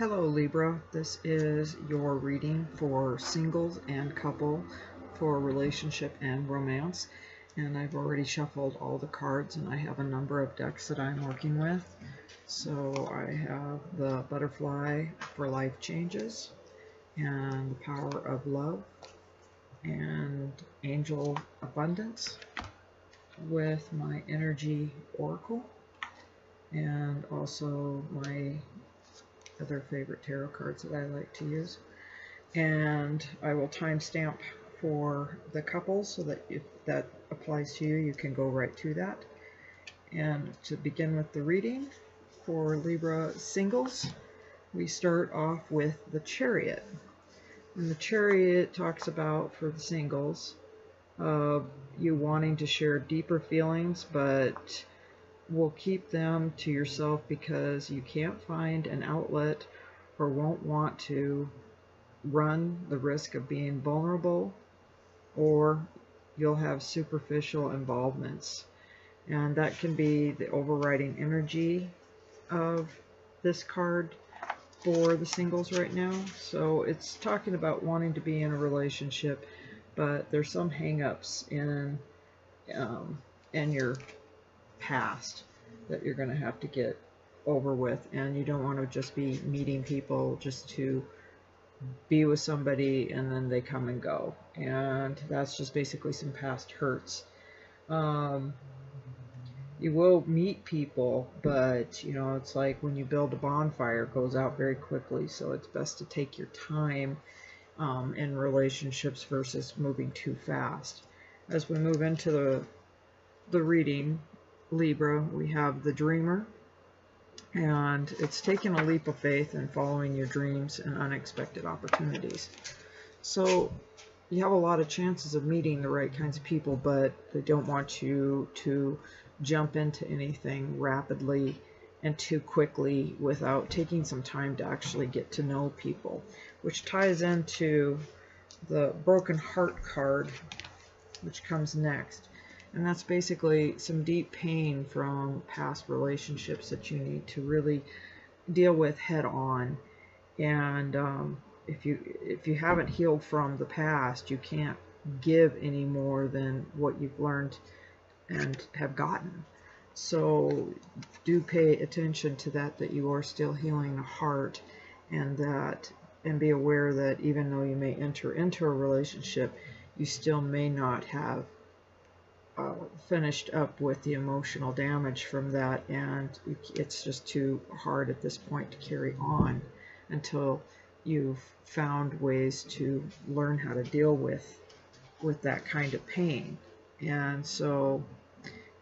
Hello Libra, this is your reading for singles and couple for relationship and romance. And I've already shuffled all the cards and I have a number of decks that I'm working with. So I have the Butterfly for Life Changes and the Power of Love and Angel Abundance with my Energy Oracle and also my other favorite tarot cards that I like to use. And I will timestamp for the couples so that if that applies to you, you can go right to that. And to begin with the reading for Libra singles, we start off with the Chariot. And the Chariot talks about, for the singles, you wanting to share deeper feelings, but will keep them to yourself because you can't find an outlet or won't want to run the risk of being vulnerable, or you'll have superficial involvements. And that can be the overriding energy of this card for the singles right now. So it's talking about wanting to be in a relationship, but there's some hang-ups in your past that you're going to have to get over with, and you don't want to just be meeting people just to be with somebody and then they come and go, and that's just basically some past hurts. You will meet people, but you know, it's like when you build a bonfire, it goes out very quickly, so it's best to take your time in relationships versus moving too fast. As we move into the reading, Libra, we have the Dreamer, and it's taking a leap of faith and following your dreams and unexpected opportunities. So you have a lot of chances of meeting the right kinds of people, but they don't want you to jump into anything rapidly and too quickly without taking some time to actually get to know people, which ties into the Broken Heart card, which comes next. And that's basically some deep pain from past relationships that you need to really deal with head on. And if you haven't healed from the past, you can't give any more than what you've learned and have gotten. So do pay attention to that you are still healing the heart, and be aware that even though you may enter into a relationship, you still may not have finished up with the emotional damage from that, and it's just too hard at this point to carry on until you've found ways to learn how to deal with that kind of pain. And so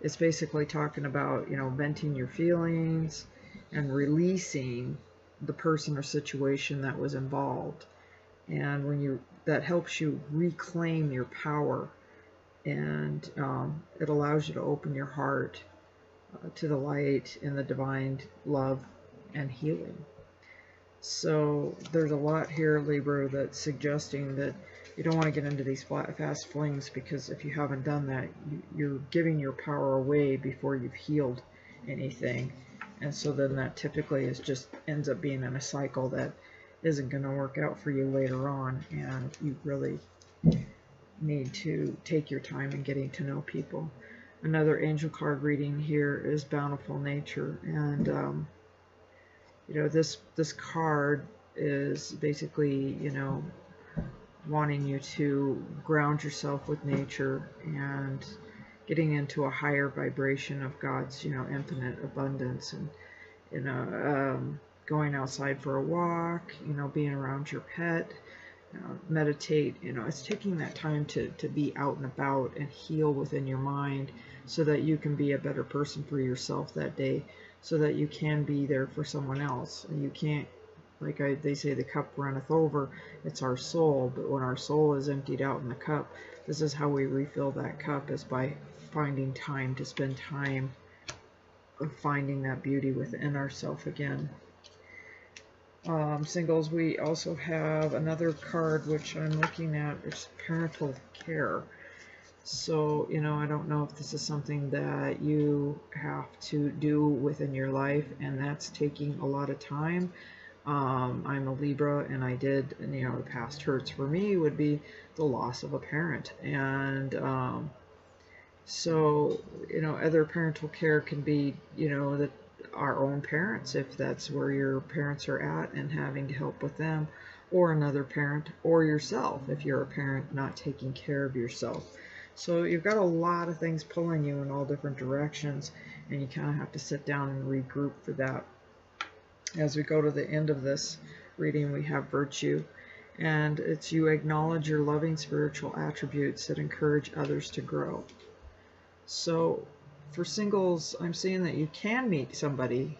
it's basically talking about, you know, venting your feelings and releasing the person or situation that was involved. And when that helps you reclaim your power, and it allows you to open your heart to the light and the divine love and healing. So there's a lot here, Libra, that's suggesting that you don't want to get into these fast flings, because if you haven't done that, you're giving your power away before you've healed anything. And so then that typically just ends up being in a cycle that isn't going to work out for you later on, and you really need to take your time in getting to know people. Another angel card reading here is Bountiful Nature, and you know, this card is basically, you know, wanting you to ground yourself with nature and getting into a higher vibration of God's, you know, infinite abundance, and you know, going outside for a walk, you know, being around your pet. Meditate, you know, it's taking that time to be out and about and heal within your mind so that you can be a better person for yourself that day, so that you can be there for someone else. And you can't, like they say, the cup runneth over. It's our soul, but when our soul is emptied out in the cup, this is how we refill that cup, is by finding time to spend time of finding that beauty within ourselves again. Singles, we also have another card which I'm looking at, which is parental care. So, you know, I don't know if this is something that you have to do within your life, and that's taking a lot of time. I'm a Libra, and I did, and the past hurts for me would be the loss of a parent. And so, other parental care can be, that our own parents, if that's where your parents are at, and having to help with them, or another parent, or yourself, if you're a parent not taking care of yourself. So you've got a lot of things pulling you in all different directions, and you kind of have to sit down and regroup for that. As we go to the end of this reading, we have virtue, and it's you acknowledge your loving spiritual attributes that encourage others to grow. So for singles, I'm seeing that you can meet somebody,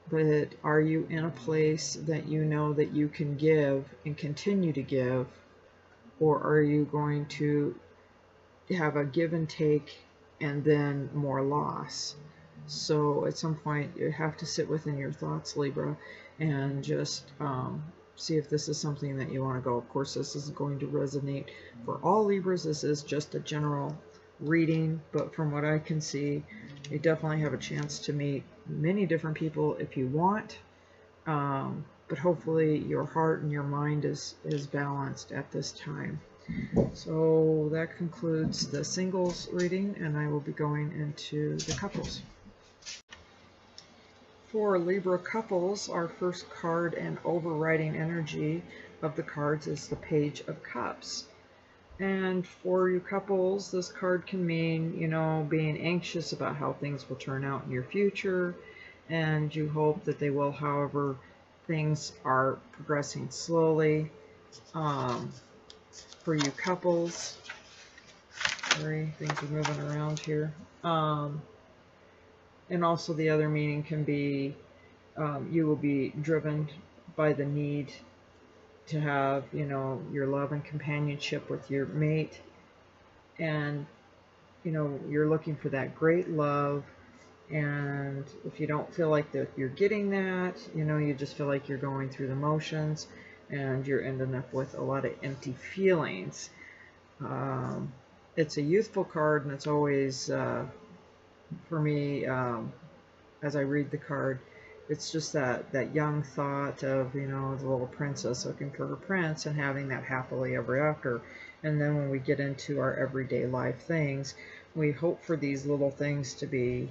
but are you in a place that you know that you can give and continue to give, or are you going to have a give and take and then more loss? So at some point you have to sit within your thoughts, Libra, and just see if this is something that you want to go. Of course, this isn't going to resonate for all Libras. This is just a general reading, but from what I can see, you definitely have a chance to meet many different people if you want, but hopefully your heart and your mind is balanced at this time. So that concludes the singles reading, and I will be going into the couples. For Libra couples, our first card and overriding energy of the cards is the Page of Cups. And for you couples, this card can mean, being anxious about how things will turn out in your future, and you hope that they will. However, things are progressing slowly. For you couples, sorry, things are moving around here. And also the other meaning can be you will be driven by the need to have, your love and companionship with your mate, and, you're looking for that great love, and if you don't feel like that you're getting that, you just feel like you're going through the motions, and you're ending up with a lot of empty feelings. It's a youthful card, and it's always, for me, as I read the card, it's just that young thought of, the little princess looking for her prince and having that happily ever after. And then when we get into our everyday life things, we hope for these little things to be,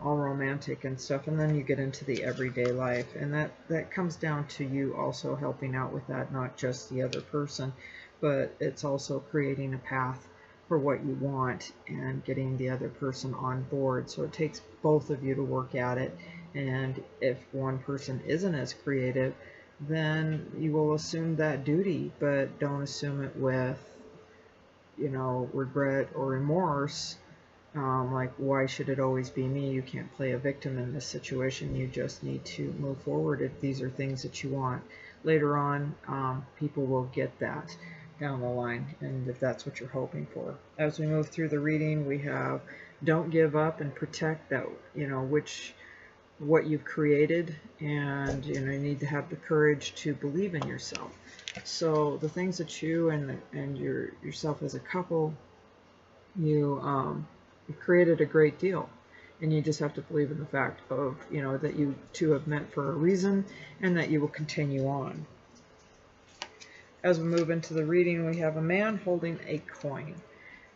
all romantic and stuff. And then you get into the everyday life, and that comes down to you also helping out with that, not just the other person, but it's also creating a path for what you want and getting the other person on board. So it takes both of you to work at it. And if one person isn't as creative, then you will assume that duty, but don't assume it with, regret or remorse. Like, why should it always be me? You can't play a victim in this situation. You just need to move forward if these are things that you want. Later on, people will get that down the line, and if that's what you're hoping for. As we move through the reading, we have don't give up and protect that, what you've created, and you need to have the courage to believe in yourself. So the things that you and yourself as a couple, you created a great deal, and you just have to believe in the fact of that you two have met for a reason, and that you will continue on. As we move into the reading, we have a man holding a coin.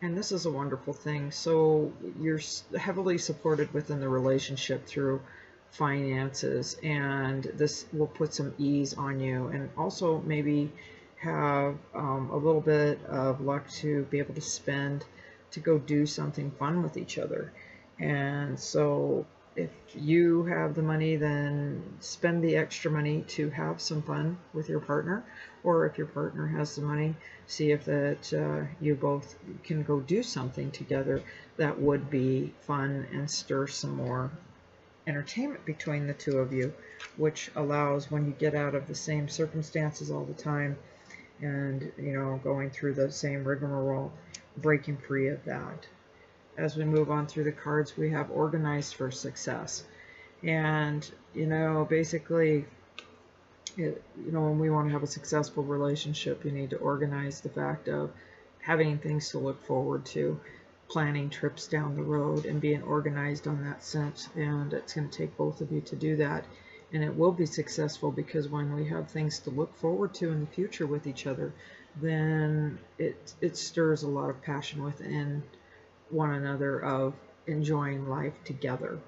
And this is a wonderful thing. So you're heavily supported within the relationship through finances, and this will put some ease on you, and also maybe have a little bit of luck to be able to spend to go do something fun with each other. And so if you have the money, then spend the extra money to have some fun with your partner, or if your partner has the money, see if that you both can go do something together that would be fun and stir some more entertainment between the two of you, which allows, when you get out of the same circumstances all the time and going through the same rigmarole, breaking free of that. As we move on through the cards, we have organized for success. And basically, when we want to have a successful relationship, you need to organize the fact of having things to look forward to, planning trips down the road, and being organized on that sense. And it's going to take both of you to do that. and it will be successful, because when we have things to look forward to in the future with each other, then it stirs a lot of passion within one another of enjoying life together.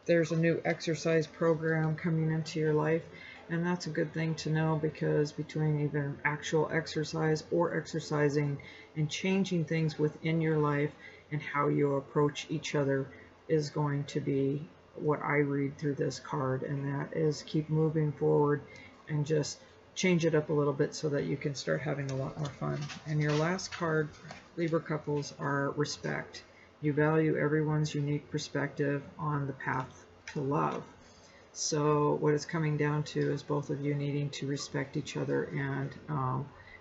There's a new exercise program coming into your life, and that's a good thing to know, because between even actual exercise or exercising and changing things within your life and how you approach each other is going to be what I read through this card, and that is keep moving forward and just change it up a little bit so that you can start having a lot more fun. And your last card, Libra couples, are respect. You value everyone's unique perspective on the path to love. So what it's coming down to is both of you needing to respect each other, and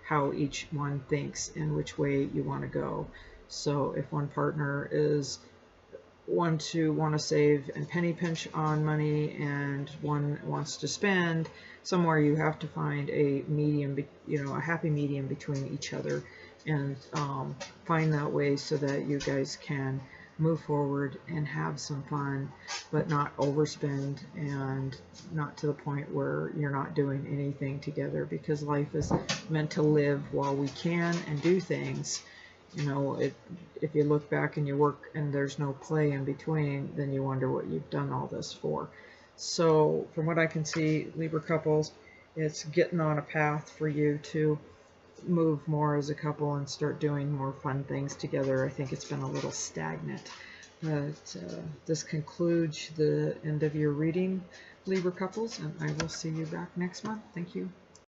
how each one thinks and which way you want to go. So if one partner is want to save and penny pinch on money, and one wants to spend, somewhere you have to find a medium, a happy medium between each other, and find that way so that you guys can move forward and have some fun, but not overspend, and not to the point where you're not doing anything together, because life is meant to live while we can and do things. If you look back and you work and there's no play in between, then you wonder what you've done all this for. So from what I can see, Libra couples, it's getting on a path for you to move more as a couple and start doing more fun things together. I think it's been a little stagnant. But this concludes the end of your reading, Libra couples, and I will see you back next month. Thank you.